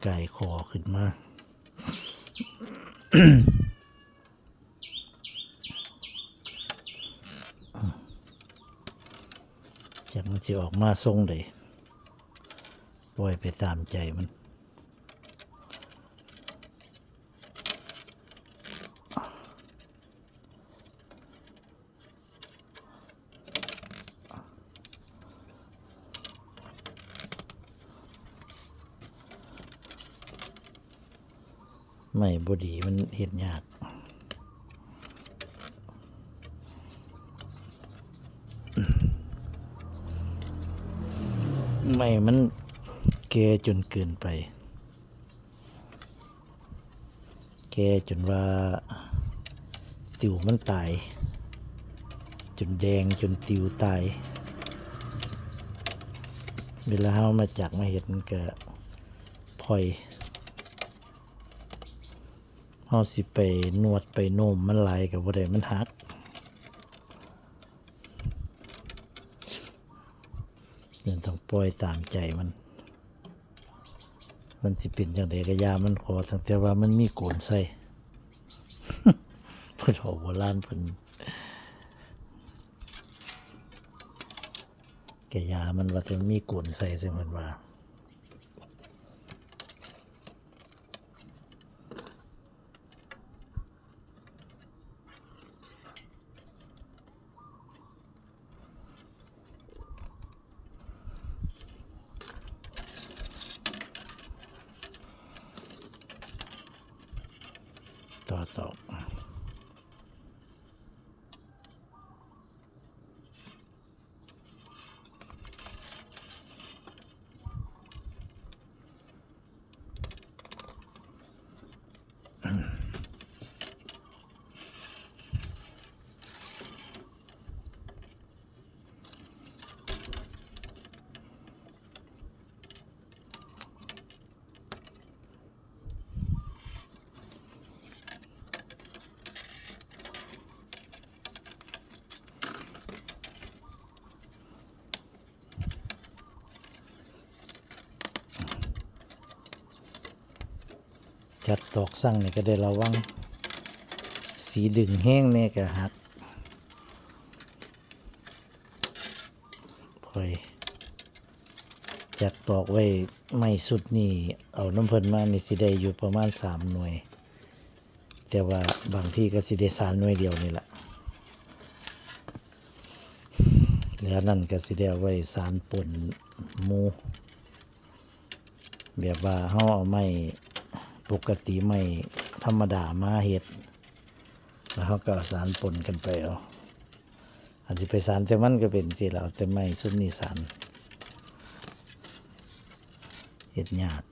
ไก่คอขึ้นมาจากมันจะออกมาทรงเลยปล่อยไปตามใจมันไม่บดีมันเห็นยากไม่มันแก่จนเกินไปแก่จนว่าติวมันตายจนแดงจนติวตายเวลาเฮามาจากมาเห็ดมันก็พลอยเฮาสิไปนวดไปโน้มมันหลายกับบ่ได้มันหักเดินต้องปล่อยตามใจมันสิเป็นจังไดก็ยามันขอตั้งแต่ว่ามันมีโกนใส่ ผู้เฒ่าโบราณเพิ่นแกยามันว่าจะมีโกนใส่เพิ่นว่าต่อจัดตอกสั่งนี่ก็ได้ระวังสีดึงแห้งแน่ก็หักพอยจัดตอกไว้ไม่สุดนี่เอาน้ำเพิ่นมานี่สิได้อยู่ประมาณ3 หน่วยแต่ว่าบางที่ก็สิได้3 หน่วยเดียวนี่แหละเหลือนั่นก็สิได้เอาไว้สารป่นหมูแบบว่าเฮาเอาไม้ปกติไม่ธรรมดามาเฮ็ดแล้วเขาก็สารปนกันไปเอาอาจจะไปสารแต่มันก็เป็นสิแล้วแต่ไม่สุดนี่สารเฮ็ดยาก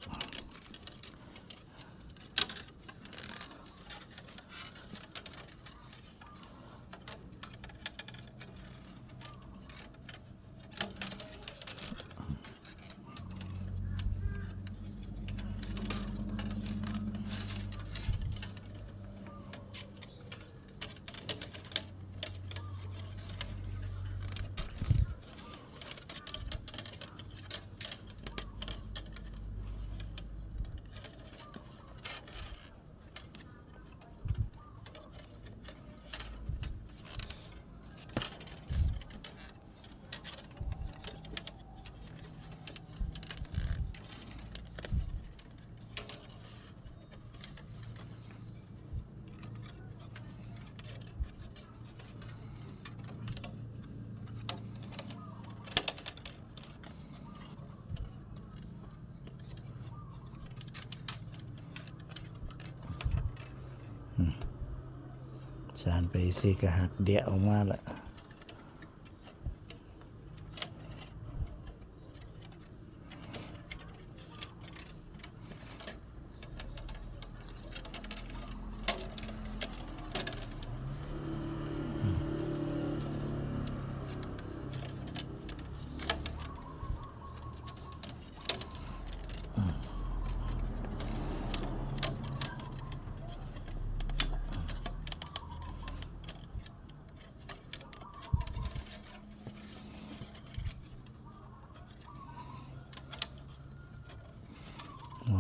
สารไปสิก็หักเดียออกมาละ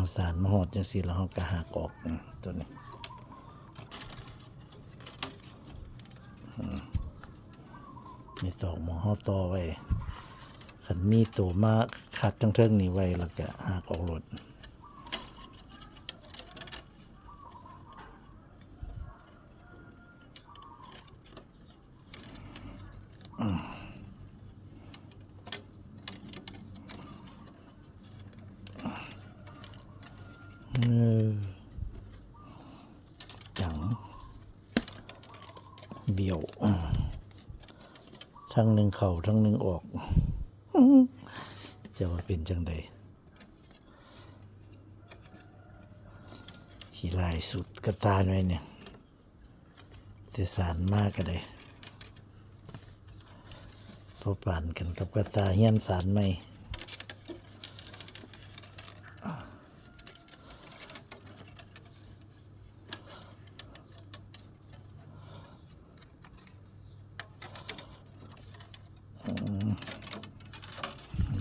เอาสารมาหอดจังซี่แล้วเราก็หักออกตัวนี้มีตอกหมอเฮาต่อไว้คันมีตัวมาขัดทั้งเทิงนี้ไว้แล้วก็หักออกรถจังเบี้ยวทั้งหนึ่งเข้าทั้งหนึ่งออกจะว่าเป็นจังใดขี้ลายสุดกระตาไว้เนี่ยแต่สารมากก็ได้พอป่านกันกับกระตาเฮียนสารไม่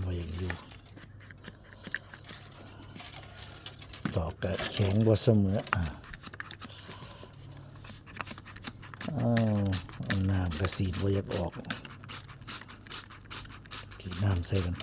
ว่าอย่างอยู่ตอกกะแข็งบ่เสมอน้ำกระสีดบ่อยากออกขีดน้ำใส่กัน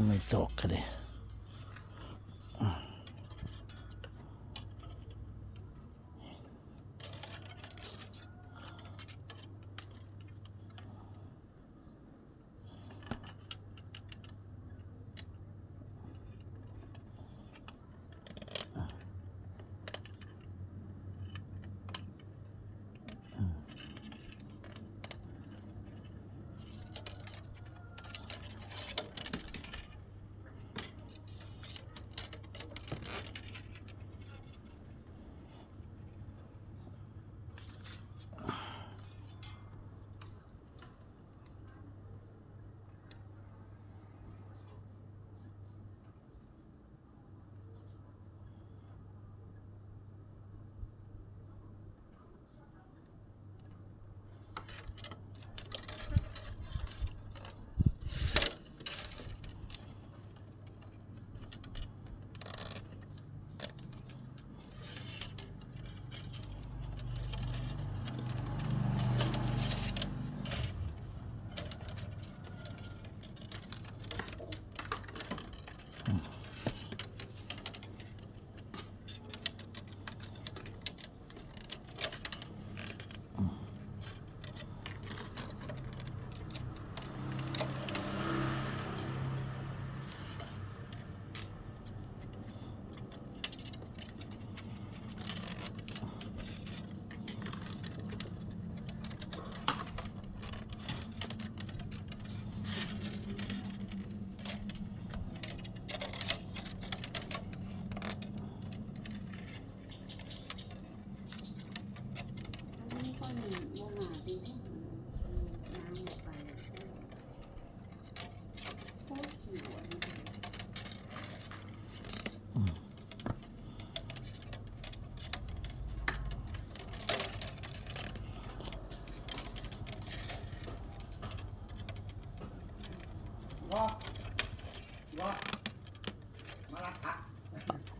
ไม่ตกก็ได้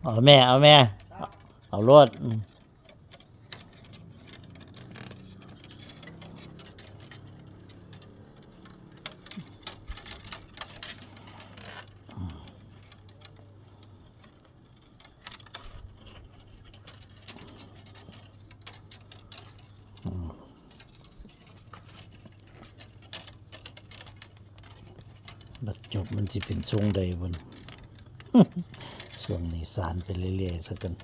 เอาแม่เอารถ จบมันสิเป็นทรงใดบน ช่วงนี้สารไปเรื่อยๆซะกัน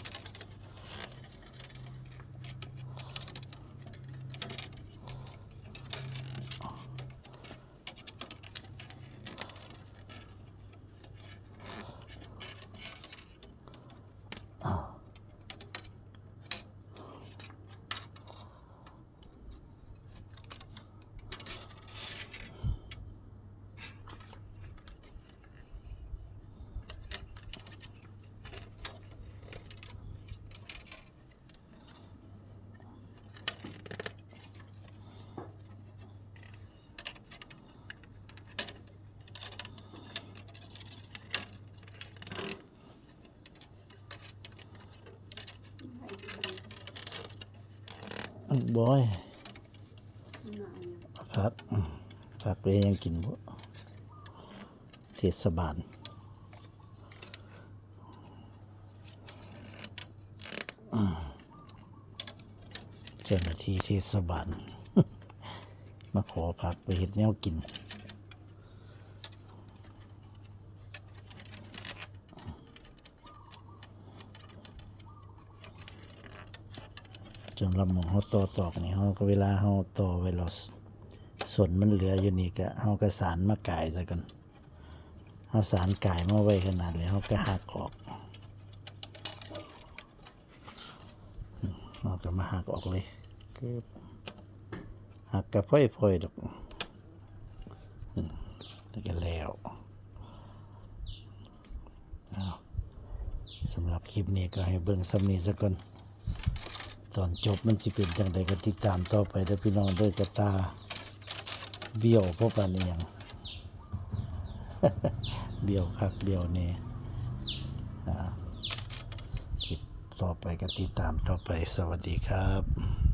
บอยพักพักเลยยังกินบ่เทศบาลเจ้าหน้าที่เทศบาล มาขอพักไปเห็ดแนวกินจนลำหมองเขาต่อตอกนี่เขาก็เวลาเขาต่อไว้เราส่วนมันเหลืออยู่นี่ก็เขาก็สารมาก่ายซะกันเขาสารก่ายมาไว้ขนาดเลยเขาก็หักออกเขาก็มาหักออกเลยคือหักกระพ่อยๆดอกแล้วก็แล้วสำหรับคลิปนี้ก็ให้เบิ่งซ้ำนี้ซะก่อนตอนจบมันสิเป็นจังใดก็ติดตามต่อไปเด้อพี่น้องเด้อกระตาเบี้ยวเพราะปานนี้หยัง เบี้ยวคักเบี้ยวแน่คลิปต่อไปก็ติดตามต่อไปสวัสดีครับ